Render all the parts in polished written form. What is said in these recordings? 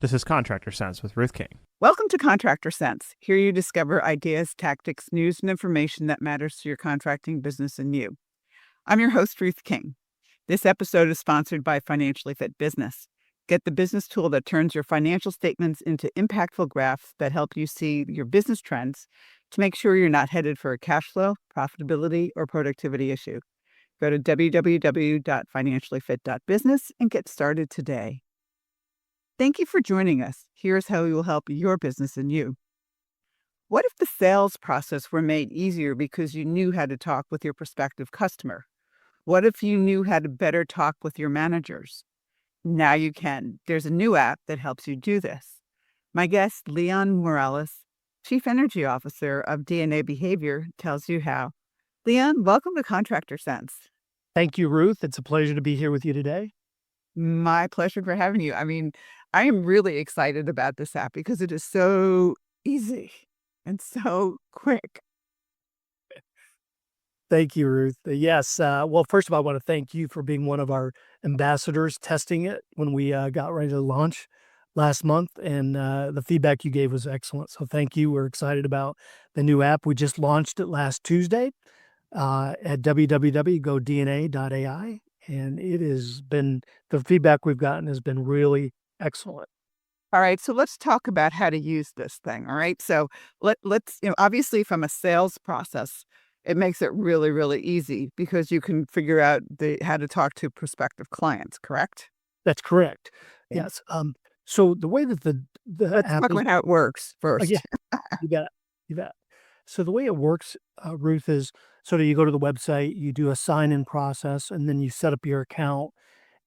This is Contractor Sense with Ruth King. Welcome to Contractor Sense. Here you discover ideas, tactics, news, and information that matters to your contracting business and you. I'm your host, Ruth King. This episode is sponsored by Financially Fit Business. Get the business tool that turns your financial statements into impactful graphs that help you see your business trends to make sure you're not headed for a cash flow, profitability, or productivity issue. Go to www.financiallyfit.business and get started today. Thank you for joining us. Here's how we will help your business and you. What if the sales process were made easier because you knew how to talk with your prospective customer? What if you knew how to better talk with your managers? Now you can. There's a new app that helps you do this. My guest, Leon Morales, Chief Energy Officer of DNA Behavior, tells you how. Leon, welcome to Contractor Sense. Thank you, Ruth. It's a pleasure to be here with you today. My pleasure for having you. I am really excited about this app because it is so easy and so quick. Thank you, Ruth. Yes. Well, first of all, I want to thank you for being one of our ambassadors testing it when we got ready to launch last month. And the feedback you gave was excellent. So thank you. We're excited about the new app. We just launched it last Tuesday at www.GODNA.ai. And it has been, the feedback we've gotten has been really excellent. All right. So let's talk about how to use this thing. All right. So let's, obviously from a sales process, it makes it really, really easy because you can figure out how to talk to prospective clients, correct? That's correct. Yeah. Yes. So the way that the let's app talk about how it works first. yeah, you got it. You bet. So the way it works, Ruth, is sort of you go to the website, you do a sign-in process, and then you set up your account.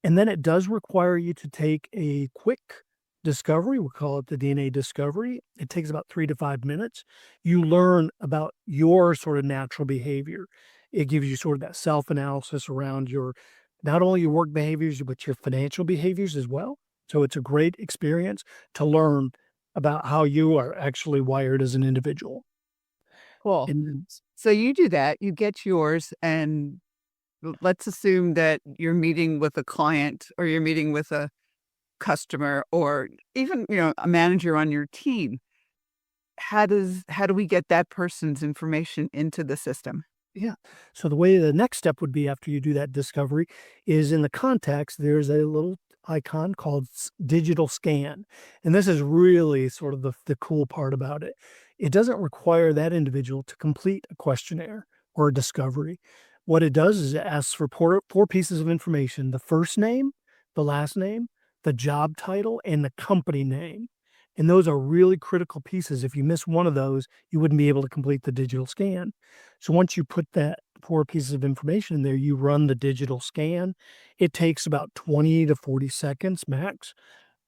And then it does require you to take a quick discovery. We call it the DNA discovery. It takes about 3 to 5 minutes. You learn about your sort of natural behavior. It gives you sort of that self-analysis around not only your work behaviors, but your financial behaviors as well. So it's a great experience to learn about how you are actually wired as an individual. Cool. And so you do that, you get yours, and let's assume that you're meeting with a client or you're meeting with a customer or even, a manager on your team. How do we get that person's information into the system? Yeah. So the next step would be after you do that discovery is in the context, there's a little icon called digital scan. And this is really sort of the cool part about it. It doesn't require that individual to complete a questionnaire or a discovery. What it does is it asks for four pieces of information: the first name, the last name, the job title, and the company name. And those are really critical pieces. If you miss one of those, you wouldn't be able to complete the digital scan. So once you put that 4 pieces of information in there, you run the digital scan. It takes about 20 to 40 seconds max.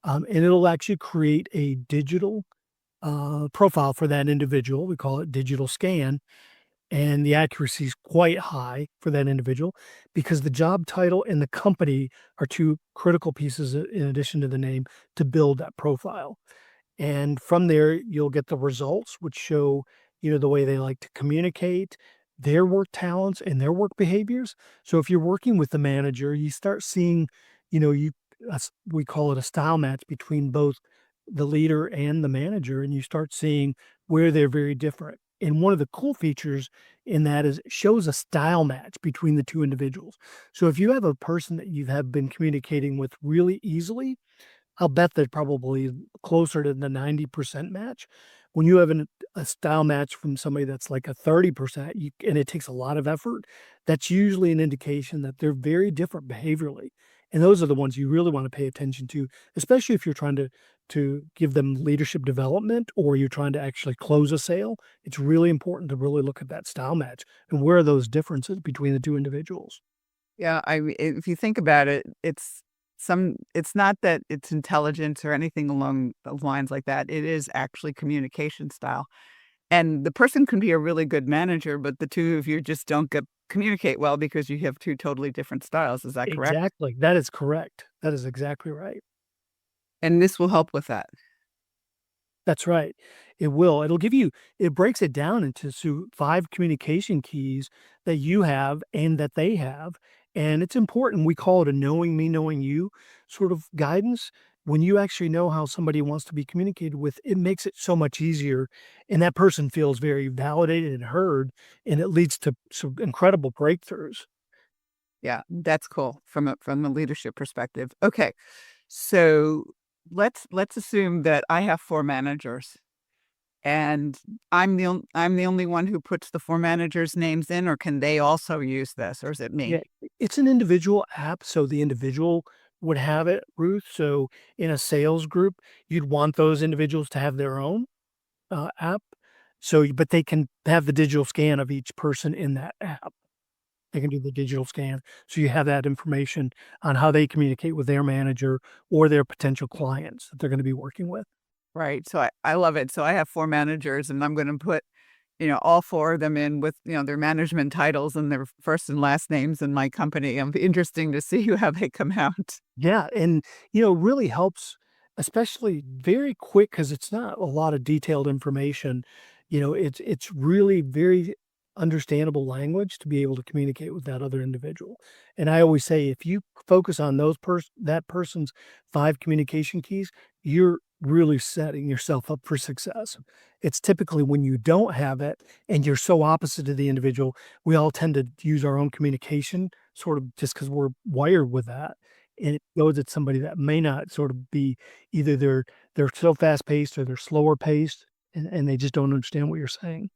And it'll actually create a digital profile for that individual. We call it digital scan. And the accuracy is quite high for that individual because the job title and the company are 2 critical pieces in addition to the name to build that profile. And from there, you'll get the results, which show, the way they like to communicate, their work talents and their work behaviors. So if you're working with the manager, you start seeing, we call it a style match between both the leader and the manager, and you start seeing where they're very different. And one of the cool features in that is it shows a style match between the 2 individuals. So if you have a person that you have been communicating with really easily, I'll bet they're probably closer to the 90% match. When you have a style match from somebody that's like a 30%, and it takes a lot of effort, that's usually an indication that they're very different behaviorally. And those are the ones you really want to pay attention to, especially if you're trying to give them leadership development or you're trying to actually close a sale. It's really important to really look at that style match and where are those differences between the 2 individuals. Yeah, if you think about it, it's not that it's intelligence or anything along the lines like that. It is actually communication style. And the person can be a really good manager, but the 2 of you just don't communicate well because you have 2 totally different styles. Is that correct? Exactly. That is correct. That is exactly right. And this will help with that. That's right. It will. It breaks it down into 5 communication keys that you have and that they have. And it's important. We call it a knowing me, knowing you sort of guidance when you actually know how somebody wants to be communicated with, it makes it so much easier, and that person feels very validated and heard, and it leads to some incredible breakthroughs. Yeah, that's cool from a leadership perspective. Okay. So let's assume that I have 4 managers and I'm the only one who puts the 4 managers' names in, or can they also use this, or is it Yeah, me? it's an individual app, so the individual would have it, Ruth. So in a sales group, you'd want those individuals to have their own app. So, but they can have the digital scan of each person in that app. They can do the digital scan. So you have that information on how they communicate with their manager or their potential clients that they're going to be working with. Right. So I love it. So I have 4 managers and I'm going to put, all 4 of them in with, their management titles and their first and last names in my company. Interesting to see how they come out. Yeah, and, really helps, especially very quick because it's not a lot of detailed information. It's really very understandable language to be able to communicate with that other individual. And I always say if you focus on that person's 5 communication keys, you're really setting yourself up for success. It's typically when you don't have it and you're so opposite to the individual, we all tend to use our own communication sort of just because we're wired with that, and it goes at somebody that may not sort of be either they're so fast paced or they're slower paced, and they just don't understand what you're saying.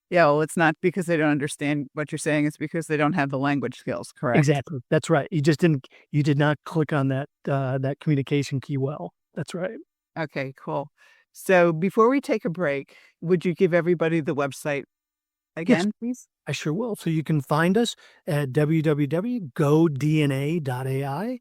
Yeah, well, it's not because they don't understand what you're saying, it's because they don't have the language skills, correct? Exactly. That's right. You did not click on that communication key well. That's right. Okay, cool. So before we take a break, would you give everybody the website Yes, again, please? I sure will. So you can find us at www.GODNA.ai.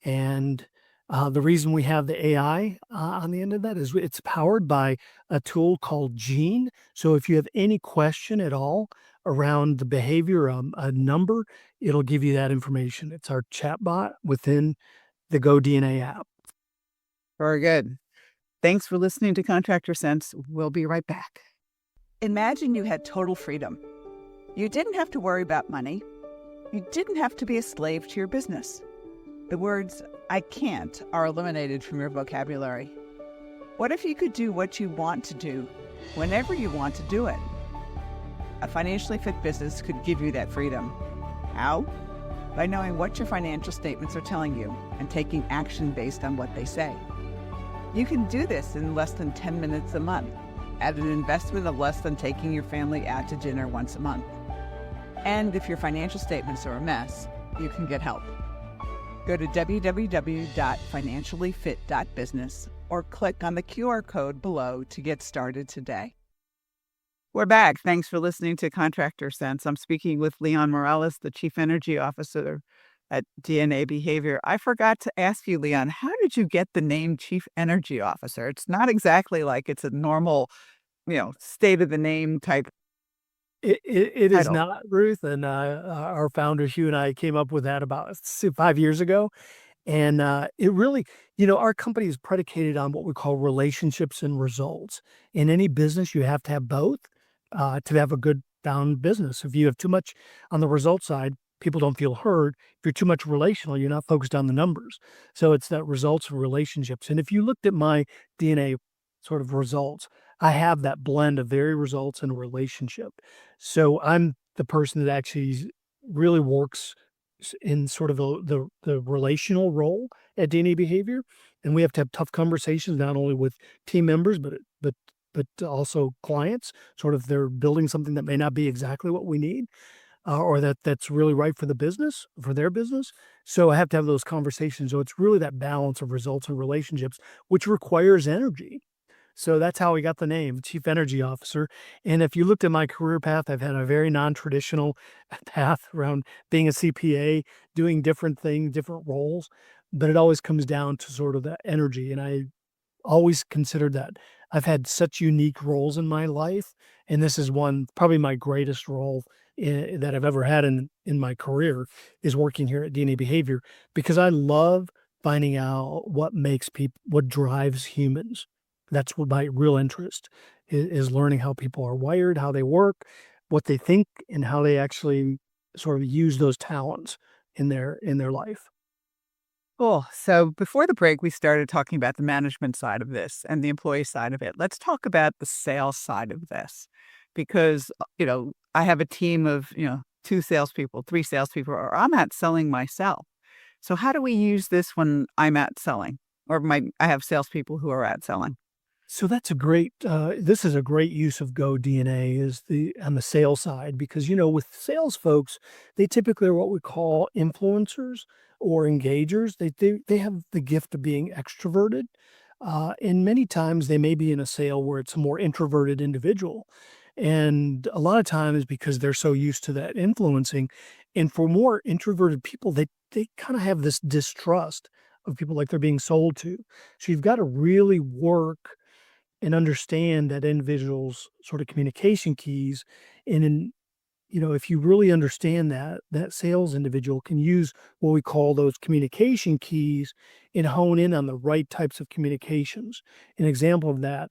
And the reason we have the AI on the end of that is it's powered by a tool called Gene. So if you have any question at all around the behavior, a number, it'll give you that information. It's our chatbot within the GoDNA app. Very good. Thanks for listening to Contractor Sense. We'll be right back. Imagine you had total freedom. You didn't have to worry about money. You didn't have to be a slave to your business. The words, "I can't," are eliminated from your vocabulary. What if you could do what you want to do, whenever you want to do it? A financially fit business could give you that freedom. How? By knowing what your financial statements are telling you and taking action based on what they say. You can do this in less than 10 minutes a month, at an investment of less than taking your family out to dinner once a month. And if your financial statements are a mess, you can get help. Go to www.financiallyfit.business or click on the QR code below to get started today. We're back. Thanks for listening to Contractor Sense. I'm speaking with Leon Morales, the Chief Energy Officer at DNA Behavior. I forgot to ask you, Leon, how did you get the name Chief Energy Officer? It's not exactly like it's a normal, state of the name type It is title. not, Ruth, and our founder Hugh and I came up with that about 5 years ago. And it really, our company is predicated on what we call relationships and results. In any business, you have to have both to have a good sound business. If you have too much on the result side, people don't feel heard. If you're too much relational, you're not focused on the numbers. So it's that results of relationships. And if you looked at my DNA sort of results, I have that blend of very results and relationship. So I'm the person that actually really works in sort of the relational role at DNA Behavior, and we have to have tough conversations not only with team members but also clients. Sort of they're building something that may not be exactly what we need, or that's really right for the business, for their business. So I have to have those conversations. So it's really that balance of results and relationships, which requires energy. So that's how we got the name, Chief Energy Officer. And if you looked at my career path, I've had a very non-traditional path around being a CPA, doing different things, different roles, but it always comes down to sort of that energy. And I always considered that I've had such unique roles in my life, and this is one probably my greatest role that I've ever had in my career is working here at DNA Behavior because I love finding out what makes people, what drives humans. That's what my real interest is learning how people are wired, how they work, what they think, and how they actually sort of use those talents in their life. Cool. So before the break, we started talking about the management side of this and the employee side of it. Let's talk about the sales side of this because, I have a team of, two salespeople, three salespeople, or I'm out selling myself. So how do we use this when I'm out selling or I have salespeople who are out selling? So that's a great. This is a great use of GoDNA is the on the sales side because with sales folks, they typically are what we call influencers or engagers. They have the gift of being extroverted, and many times they may be in a sale where it's a more introverted individual, and a lot of times because they're so used to that influencing, and for more introverted people, they kind of have this distrust of people like they're being sold to. So you've got to really work and understand that individual's sort of communication keys. And if you really understand that, that sales individual can use what we call those communication keys and hone in on the right types of communications. An example of that,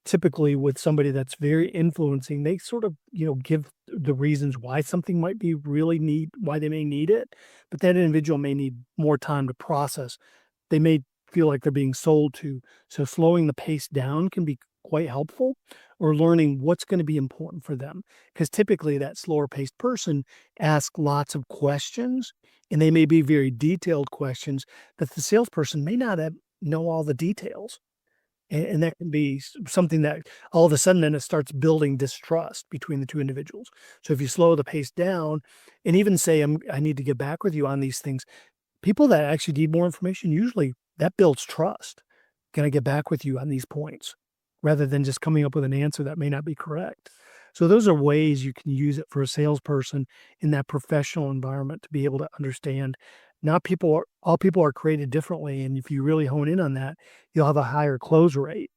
typically with somebody that's very influencing, they sort of, give the reasons why something might be really why they may need it, but that individual may need more time to process. They may feel like they're being sold to. So slowing the pace down can be quite helpful, or learning what's going to be important for them. Because typically that slower paced person asks lots of questions, and they may be very detailed questions that the salesperson may not know all the details. And that can be something that all of a sudden then it starts building distrust between the two individuals. So if you slow the pace down and even say, I need to get back with you on these things, people that actually need more information, usually that builds trust. Can I get back with you on these points? Rather than just coming up with an answer that may not be correct. So those are ways you can use it for a salesperson in that professional environment to be able to understand not all people are created differently. And if you really hone in on that, you'll have a higher close rate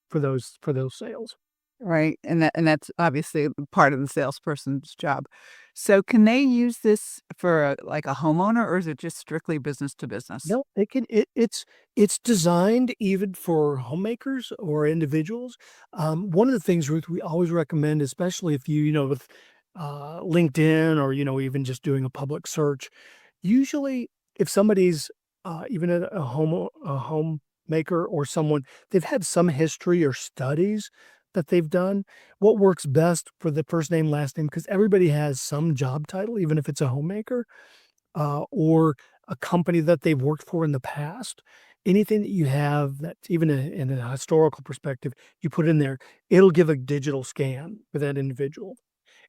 for those sales. Right. And that's obviously part of the salesperson's job. So can they use this for like a homeowner or is it just strictly business to business? No, it can it's designed even for homemakers or individuals. One of the things, Ruth, we always recommend, especially if with LinkedIn or even just doing a public search, usually if somebody's even a homemaker or someone, they've had some history or studies that they've done. What works best for the first name, last name, because everybody has some job title, even if it's a homemaker or a company that they've worked for in the past. Anything that you have that even in a historical perspective, you put in there, it'll give a digital scan for that individual.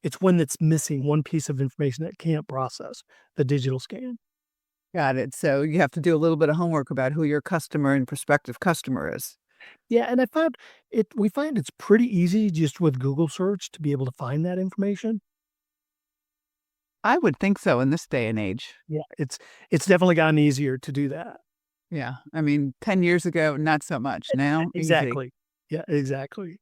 It's when it's missing one piece of information that can't process the digital scan. Got it. So you have to do a little bit of homework about who your customer and prospective customer is. Yeah, and we find it's pretty easy just with Google search to be able to find that information. I would think so in this day and age. Yeah, it's definitely gotten easier to do that. Yeah. I mean, 10 years ago, not so much. Now, easy. Exactly. Yeah, exactly.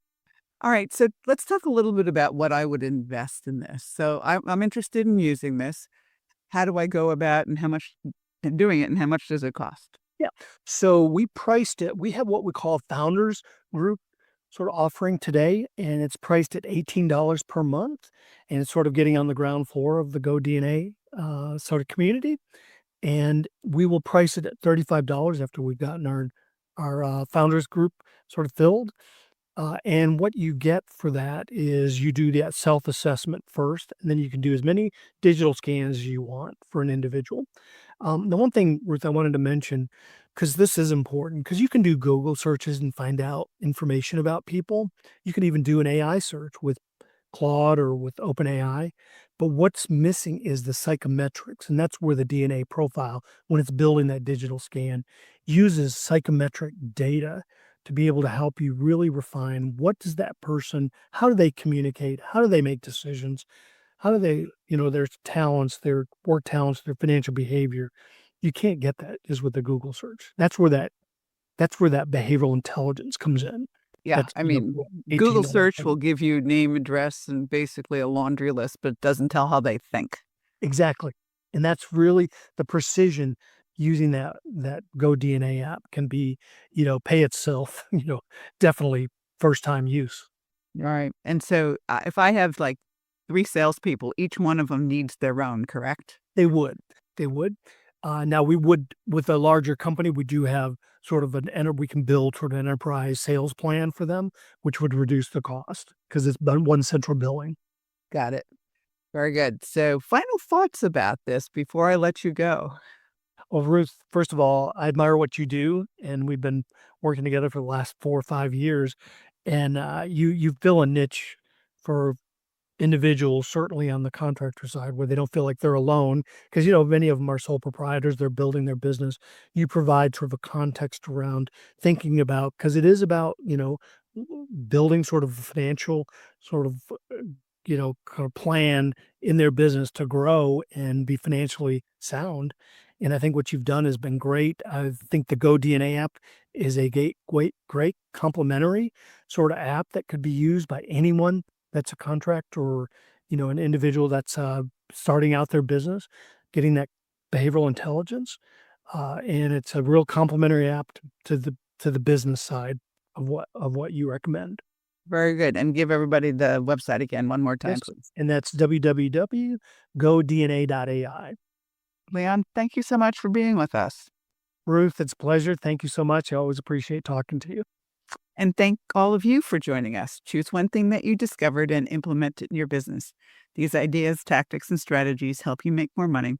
All right. So let's talk a little bit about what I would invest in this. So I'm interested in using this. How do I go about and how much doing it and how much does it cost? Yeah. So we priced it. We have what we call founders group sort of offering today, and it's priced at $18 per month. And it's sort of getting on the ground floor of the GoDNA sort of community. And we will price it at $35 after we've gotten our founders group sort of filled. And what you get for that is you do that self-assessment first, and then you can do as many digital scans as you want for an individual. The one thing, Ruth, I wanted to mention, because this is important, because you can do Google searches and find out information about people. You can even do an AI search with Claude or with OpenAI. But what's missing is the psychometrics, and that's where the DNA profile, when it's building that digital scan, uses psychometric data to be able to help you really refine what does that person, how do they communicate, how do they make decisions, how do they, their talents, their work talents, their financial behavior. You can't get that just with the Google search. That's where that behavioral intelligence comes in. Yeah. That's I mean, Google $18 search will give you name, address, and basically a laundry list, but it doesn't tell how they think. Exactly. And that's really the precision using that GoDNA app can be, pay itself, definitely first time use. All right. And so if I have like three salespeople, each one of them needs their own, correct? They would. They would. Now we would, with a larger company, we do have sort of we can build sort of an enterprise sales plan for them, which would reduce the cost because it's one central billing. Got it. Very good. So final thoughts about this before I let you go. Well, Ruth, first of all, I admire what you do, and we've been working together for the last 4 or 5 years, and you fill a niche for individuals, certainly on the contractor side, where they don't feel like they're alone, because many of them are sole proprietors, they're building their business. You provide sort of a context around thinking about, because it is about building sort of a financial sort of kind of plan in their business to grow and be financially sound. And I think what you've done has been great. I think the GODNA app is a great complementary sort of app that could be used by anyone that's a contractor or an individual that's starting out their business, getting that behavioral intelligence, and it's a real complementary app to the business side of what you recommend. Very good. And give everybody the website again one more time, Yes, please. and that's www.GODNA.ai. Leon, thank you so much for being with us. Ruth, it's a pleasure. Thank you so much. I always appreciate talking to you. And thank all of you for joining us. Choose one thing that you discovered and implement it in your business. These ideas, tactics, and strategies help you make more money,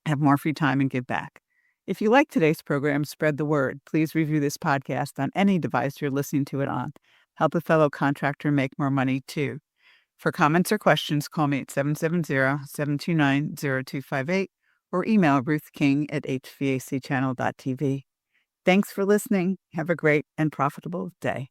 have more free time, and give back. If you like today's program, spread the word. Please review this podcast on any device you're listening to it on. Help a fellow contractor make more money, too. For comments or questions, call me at 770-729-0258 or email Ruth King at hvacchannel.tv. Thanks for listening. Have a great and profitable day.